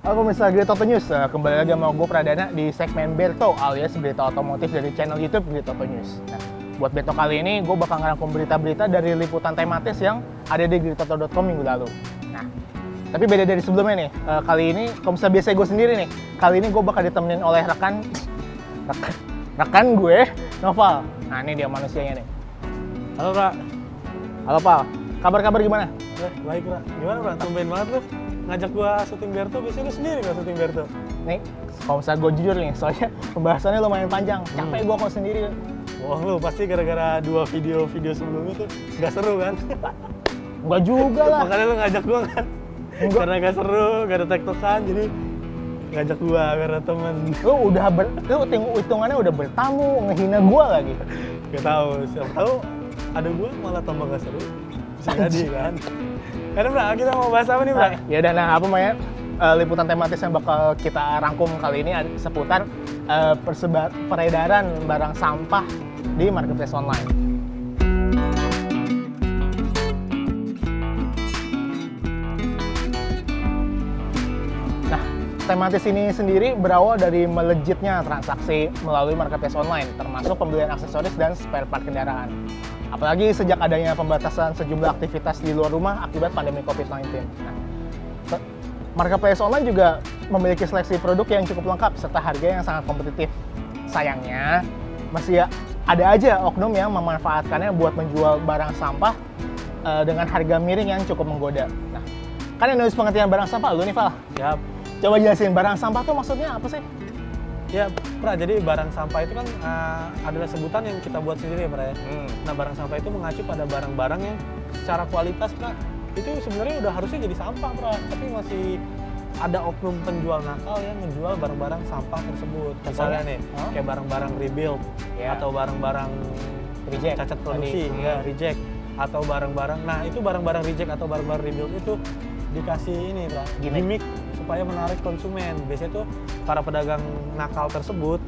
Halo pemirsa Gritoto News, kembali lagi sama gue Pradana di segmen Berto alias berita otomotif dari channel YouTube Gritoto News. Nah, buat Berto kali ini gue bakal ngerangkum berita-berita dari liputan tematis yang ada di gritoto.com minggu lalu. Nah, tapi beda dari sebelumnya nih, kali ini kalau misalnya biasa gue sendiri nih, kali ini gue bakal ditemenin oleh rekan gue, Noval. Nah, ini dia manusianya nih. Halo, Pra. Halo, Pal. Kabar-kabar gimana? Baik, Pra. Gimana, Pra? Tumben banget lu ngajak gua syuting Berto, biasanya lu sendiri nggak syuting Berto? Nih, kalau misalnya gue jujur nih, soalnya pembahasannya lumayan panjang. Capek gue kalau sendiri. Oh, lu pasti gara-gara dua video sebelumnya tuh nggak seru kan? Enggak juga lah. Makanya lu ngajak gua kan? Enggak. Karena nggak seru, nggak ada tektokan, jadi ngajak gua karena temen. Lu hitungannya udah bertamu, ngehina gua lagi. Gak tahu, siapa tahu ada gua malah tambah nggak seru. Bisa jadi kan? Karena Pra, kita mau bahas apa nih, Pra? Ya udah, nah apa namanya? Liputan tematis yang bakal kita rangkum kali ini seputar peredaran barang sampah di marketplace online. Nah, tematis ini sendiri berawal dari melejitnya transaksi melalui marketplace online, termasuk pembelian aksesoris dan spare part kendaraan. Apalagi sejak adanya pembatasan sejumlah aktivitas di luar rumah akibat pandemi COVID-19. Nah, marketplace online juga memiliki seleksi produk yang cukup lengkap serta harga yang sangat kompetitif. Sayangnya, masih ada aja oknum yang memanfaatkannya buat menjual barang sampah dengan harga miring yang cukup menggoda. Nah, kan yang nulis pengertian barang sampah lu nih, Val. Yap. Coba jelasin barang sampah tuh maksudnya apa sih? Ya, Pra, jadi barang sampah itu kan adalah sebutan yang kita buat sendiri ya, Pra ya. Nah, barang sampah itu mengacu pada barang-barang yang secara kualitas, Pra, itu sebenarnya udah harusnya jadi sampah, Pra, tapi masih ada oknum penjual nakal yang menjual barang-barang sampah tersebut. Misalnya nih, kayak barang-barang rebuild atau barang-barang Reject. cacat produksi, reject, atau barang-barang. Nah, itu barang-barang reject atau barang-barang rebuild itu dikasih ini, Pra, gimmick supaya menarik konsumen. Biasanya tuh para pedagang nakal tersebut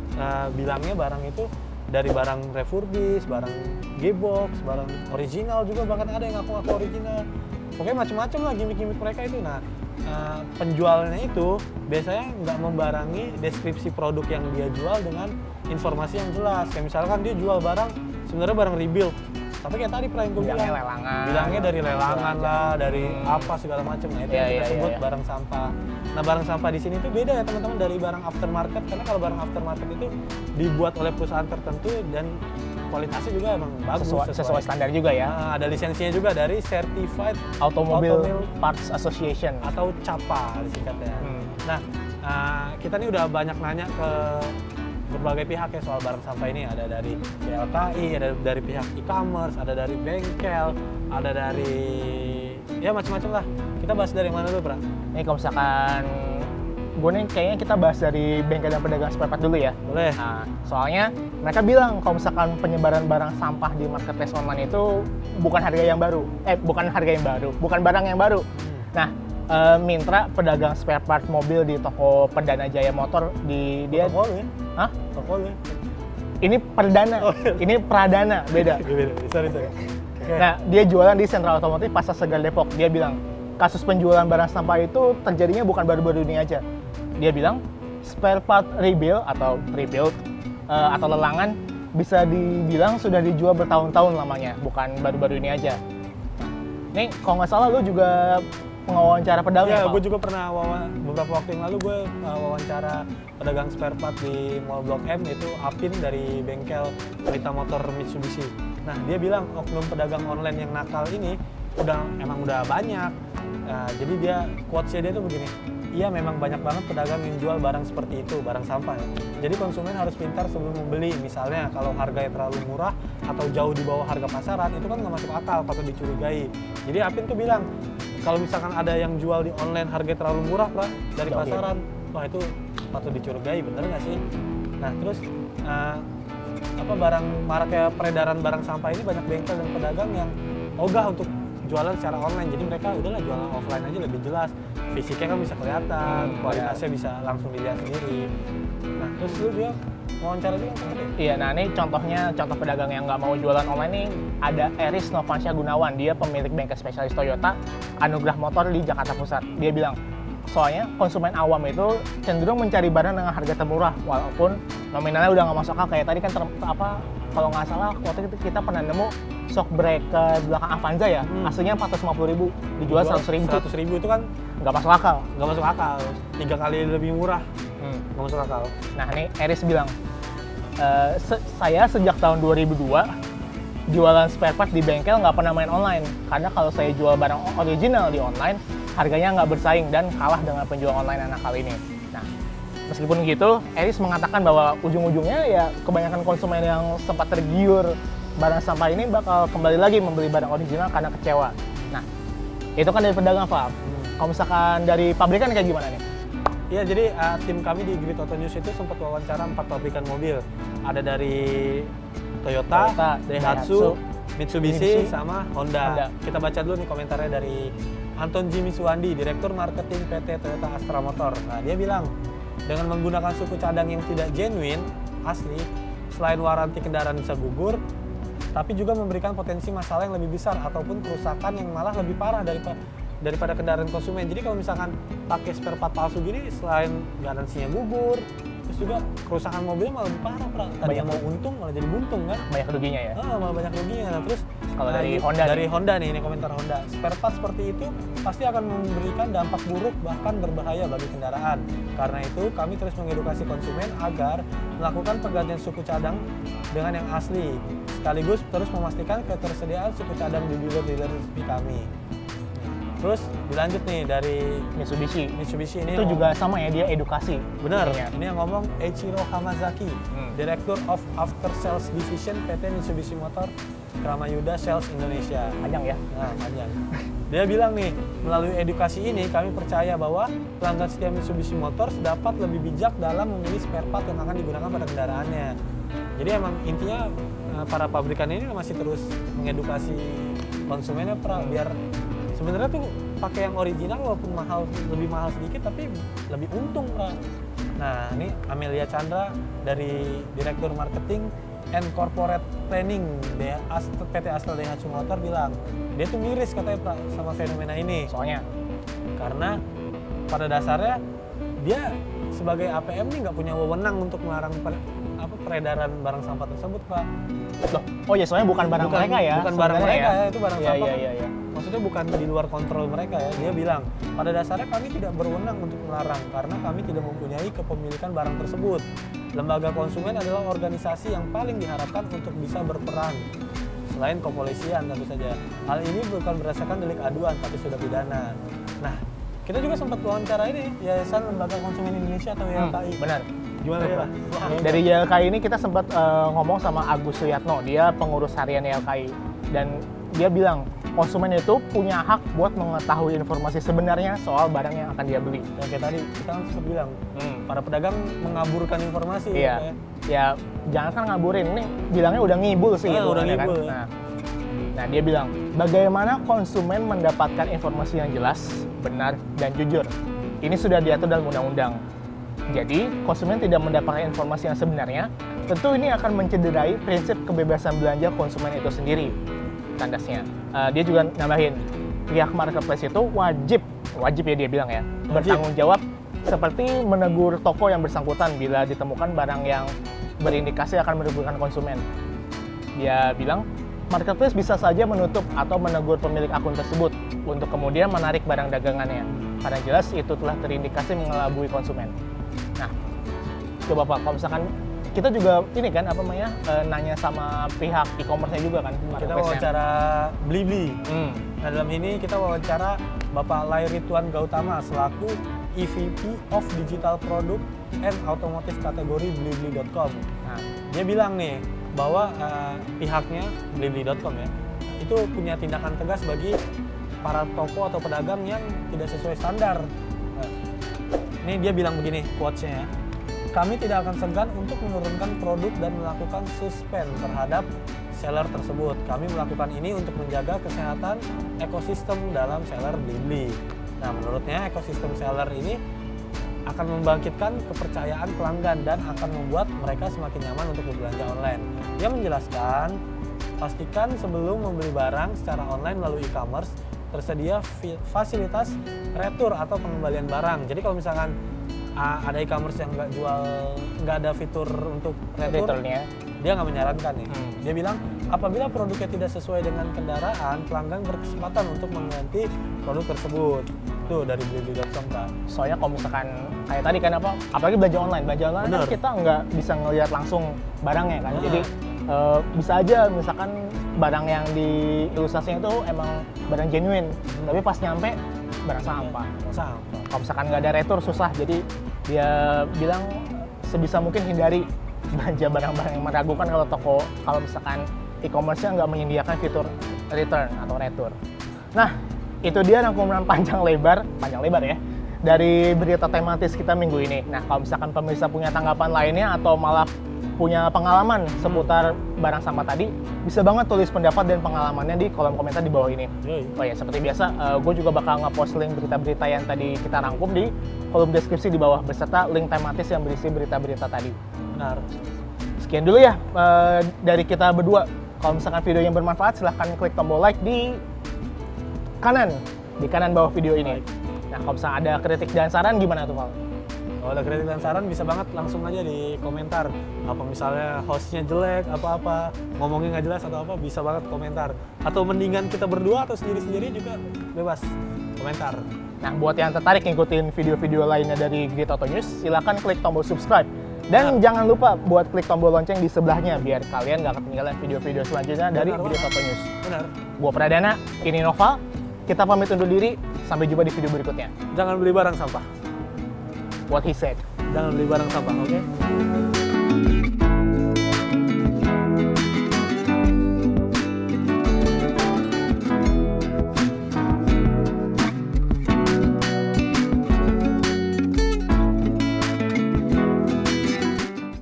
bilangnya barang itu dari barang refurbish, barang G-box, barang original juga, bahkan ada yang ngaku-ngaku original. Pokoknya macam-macam lah gimmick-gimmick mereka itu. Nah, penjualnya itu biasanya nggak membarengi deskripsi produk yang dia jual dengan informasi yang jelas. Kayak misalkan dia jual barang, sebenarnya barang rebuild, tapi kayak tadi pernah gue bilang, bilangnya dari lelangan lah, dari apa segala macam. Nah, itu yang kita sebut barang sampah. Nah, barang sampah di sini tuh beda ya teman-teman dari barang aftermarket, karena kalau barang aftermarket itu dibuat oleh perusahaan tertentu dan kualitasnya juga emang bagus, sesuai standar juga ya. Nah, ada lisensinya juga dari Certified Automobile Parts Association atau CAPA disingkatnya. Nah, kita nih udah banyak nanya ke berbagai pihak ya soal barang sampah ini. Ada dari PLKI, ada dari pihak e-commerce, ada dari bengkel, ada dari ya macam-macam lah. Kita bahas dari mana dulu, Pra? Nih kalau misalkan gue nih kayaknya kita bahas dari bengkel dan pedagang spare part dulu ya. Boleh. Nah, soalnya mereka bilang kalau misalkan penyebaran barang sampah di marketplace online itu bukan barang yang baru. Nah, Mintra, pedagang spare part mobil di toko Perdana Jaya Motor dia toko lu ya? Hah? Toko lu ya? Ini Perdana, ini Pradana, beda. Sorry. Nah, dia jualan di Sentra Otomotif Pasar Segar Depok. Dia bilang, kasus penjualan barang sampah itu terjadinya bukan baru-baru ini aja. Dia bilang, spare part rebuild atau lelangan bisa dibilang sudah dijual bertahun-tahun lamanya, bukan baru-baru ini aja. Nih, kalau nggak salah lu juga wawancara pedagang. Ya, gue juga pernah beberapa waktu yang lalu gue wawancara pedagang spare part di Mall Blok M, itu Apin dari bengkel Pelita Motor Mitsubishi. Nah, dia bilang oknum pedagang online yang nakal ini emang udah banyak. Jadi quotes-nya dia tuh begini, iya memang banyak banget pedagang yang jual barang seperti itu, barang sampah ya. Jadi konsumen harus pintar sebelum membeli. Misalnya kalau harganya terlalu murah atau jauh di bawah harga pasaran, itu kan nggak masuk akal, patut dicurigai. Jadi Apin tuh bilang, kalau misalkan ada yang jual di online harganya terlalu murah, Pra, dari pasaran, wah itu patut dicurigai, bener nggak sih? Nah, terus maraknya peredaran barang sampah ini banyak bengkel dan pedagang yang ogah untuk jualan secara online. Jadi mereka udahlah jualan offline aja lebih jelas, fisiknya kan bisa kelihatan, kualitasnya bisa langsung dilihat sendiri. Nah, terus lu juga wawancara juga kan? Iya, nah ini contoh pedagang yang nggak mau jualan online nih ada Eris Novansyah Gunawan. Dia pemilik bengkel spesialis Toyota Anugrah Motor di Jakarta Pusat. Dia bilang, Soalnya konsumen awam itu cenderung mencari barang dengan harga termurah, walaupun nominalnya udah nggak masuk akal. Kayak tadi kan kalau nggak salah waktu itu kita pernah nemu shock breaker belakang Avanza ya, aslinya 450.000, dijual 100.000. 100.000 itu kan Nggak masuk akal. nggak masuk akal, 3 kali lebih murah, nggak masuk akal. Nah ini Eris bilang, saya sejak tahun 2002 jualan spare part di bengkel nggak pernah main online, karena kalau saya jual barang original di online harganya nggak bersaing dan kalah dengan penjual online anak kali ini. Nah, meskipun gitu, Eris mengatakan bahwa ujung-ujungnya ya kebanyakan konsumen yang sempat tergiur barang sampah ini bakal kembali lagi membeli barang original karena kecewa. Nah, itu kan dari pedagang, Pak. Kalau misalkan dari pabrikan kayak gimana nih? Iya, jadi tim kami di Grid Auto News itu sempat wawancara 4 pabrikan mobil. Ada dari Toyota, Daihatsu, Mitsubishi, sama Honda. Kita baca dulu nih komentarnya dari Anton Jimmy Suwandi, Direktur Marketing PT Toyota Astra Motor. Nah, dia bilang, dengan menggunakan suku cadang yang tidak genuine, asli, selain waranti kendaraan bisa gugur, tapi juga memberikan potensi masalah yang lebih besar ataupun kerusakan yang malah lebih parah daripada kendaraan konsumen. Jadi kalau misalkan pakai spare part palsu gini, selain garansinya gugur, terus juga kerusakan mobilnya malah lebih parah, Pra. Tadinya mau untung malah jadi buntung kan? Banyak ruginya ya? Malah banyak ruginya. Nah, terus kalau dari Honda, Honda nih, ini komentar Honda. Spare part seperti itu pasti akan memberikan dampak buruk bahkan berbahaya bagi kendaraan. Karena itu kami terus mengedukasi konsumen agar melakukan penggantian suku cadang dengan yang asli, sekaligus terus memastikan ketersediaan suku cadang di dealer-dealer resmi kami. Terus dilanjut nih dari Mitsubishi ini itu juga sama ya, dia edukasi. Benar, ini yang ngomong Eiichiro Hamazaki, Director of After Sales Division PT Mitsubishi Motor Kramayuda Sales Indonesia. Panjang ya? Nah, panjang. Dia bilang nih, melalui edukasi ini kami percaya bahwa pelanggan setia Mitsubishi Motors dapat lebih bijak dalam memilih spare part yang akan digunakan pada kendaraannya. Jadi emang intinya para pabrikan ini masih terus mengedukasi konsumennya, biar sebenarnya tuh pakai yang original walaupun lebih mahal sedikit tapi lebih untung, Pra. Nah, ini Amelia Chandra dari Direktur Marketing and Corporate Planning PT Astra Daihatsu Motor bilang, dia tuh miris katanya, Pra, sama fenomena ini. Soalnya? Karena pada dasarnya dia sebagai APM nih nggak punya wewenang untuk melarang peredaran barang sampah tersebut, Pak. Loh, oh ya, soalnya bukan barang mereka ya? Bukan barang mereka ya, itu barang sampah. Iya. Maksudnya bukan di luar kontrol mereka ya. Dia bilang, pada dasarnya kami tidak berwenang untuk melarang karena kami tidak mempunyai kepemilikan barang tersebut. Lembaga konsumen adalah organisasi yang paling diharapkan untuk bisa berperan. Selain kepolisian tentu saja. Hal ini bukan berdasarkan delik aduan, tapi sudah pidana. Nah, kita juga sempat wawancara ini, Yayasan Lembaga Konsumen Indonesia atau YLKI. Benar. Gimana ya, Pak? Dari YLKI ini kita sempat ngomong sama Agus Suyatno, dia pengurus harian YLKI. Dan dia bilang, konsumen itu punya hak buat mengetahui informasi sebenarnya soal barang yang akan dia beli. Dan kayak tadi, kita kan sempat bilang, para pedagang mengaburkan informasi. Iya. Ya, jangan kan ngaburin, ini bilangnya udah ngibul sih. Udah ngibul. Kan? Nah, dia bilang, bagaimana konsumen mendapatkan informasi yang jelas, benar, dan jujur. Ini sudah diatur dalam undang-undang. Jadi, konsumen tidak mendapatkan informasi yang sebenarnya, tentu ini akan mencederai prinsip kebebasan belanja konsumen itu sendiri. Tandasnya. Dia juga nambahin, pihak marketplace itu wajib ya dia bilang ya, bertanggung jawab seperti menegur toko yang bersangkutan bila ditemukan barang yang berindikasi akan merugikan konsumen. Dia bilang, marketplace bisa saja menutup atau menegur pemilik akun tersebut untuk kemudian menarik barang dagangannya, karena jelas itu telah terindikasi mengelabui konsumen. Nah, coba Pak, kalau misalkan kita juga ini kan nanya sama pihak e-commerce-nya juga kan. Kita wawancara Blibli. Nah, dalam ini kita wawancara Bapak Lairituan Gautama selaku EVP of Digital Product and Automotive kategori Blibli.com. Nah, dia bilang nih bahwa pihaknya Blibli.com ya, itu punya tindakan tegas bagi para toko atau pedagang yang tidak sesuai standar. Nah, ini dia bilang begini quotes-nya ya. Kami tidak akan segan untuk menurunkan produk dan melakukan suspend terhadap seller tersebut. Kami melakukan ini untuk menjaga kesehatan ekosistem dalam seller Blibli. Nah, menurutnya ekosistem seller ini akan membangkitkan kepercayaan pelanggan dan akan membuat mereka semakin nyaman untuk berbelanja online. Dia menjelaskan, pastikan sebelum membeli barang secara online melalui e-commerce, tersedia fasilitas retur atau pengembalian barang. Jadi kalau misalkan ada e-commerce yang nggak ada fitur untuk returnnya, dia nggak menyarankan nih. Dia bilang apabila produknya tidak sesuai dengan kendaraan, pelanggan berkesempatan untuk mengganti produk tersebut. Tuh dari blibli.com, Kak. Soalnya kalau misalkan kayak tadi kan apalagi belanja online kan kita nggak bisa ngelihat langsung barangnya kan. Jadi bisa aja misalkan barang yang di ilustrasinya itu emang barang genuine, tapi pas nyampe barang sampah. Kalau misalkan nggak ada retur susah, jadi dia bilang sebisa mungkin hindari belanja barang-barang yang meragukan kalau misalkan e-commerce-nya nggak menyediakan fitur return atau retur. Nah, itu dia rangkuman panjang lebar ya dari berita tematis kita minggu ini. Nah, kalau misalkan pemirsa punya tanggapan lainnya atau malah punya pengalaman seputar barang sampah tadi, bisa banget tulis pendapat dan pengalamannya di kolom komentar di bawah ini. Oh ya, seperti biasa, gue juga bakal nge-post link berita-berita yang tadi kita rangkum di kolom deskripsi di bawah, beserta link tematis yang berisi berita-berita tadi. Benar. Sekian dulu ya dari kita berdua. Kalau misalkan video yang bermanfaat, silahkan klik tombol like di kanan bawah video ini. Nah, kalau misalkan ada kritik dan saran gimana tuh, Val? Kalau ada kritik dan saran bisa banget langsung aja di komentar. Apa misalnya hostnya jelek, apa-apa, ngomongnya nggak jelas atau apa, bisa banget komentar. Atau mendingan kita berdua atau sendiri-sendiri juga bebas komentar. Nah, buat yang tertarik ngikutin video-video lainnya dari Grid Auto News, silakan klik tombol subscribe. Dan jangan lupa buat klik tombol lonceng di sebelahnya biar kalian nggak ketinggalan video-video selanjutnya dari Grid Auto News. Benar. Gua Pradana, ini Nova. Kita pamit undur diri. Sampai jumpa di video berikutnya. Jangan beli barang sampah. What he said. Jangan beli barang sampah, oke?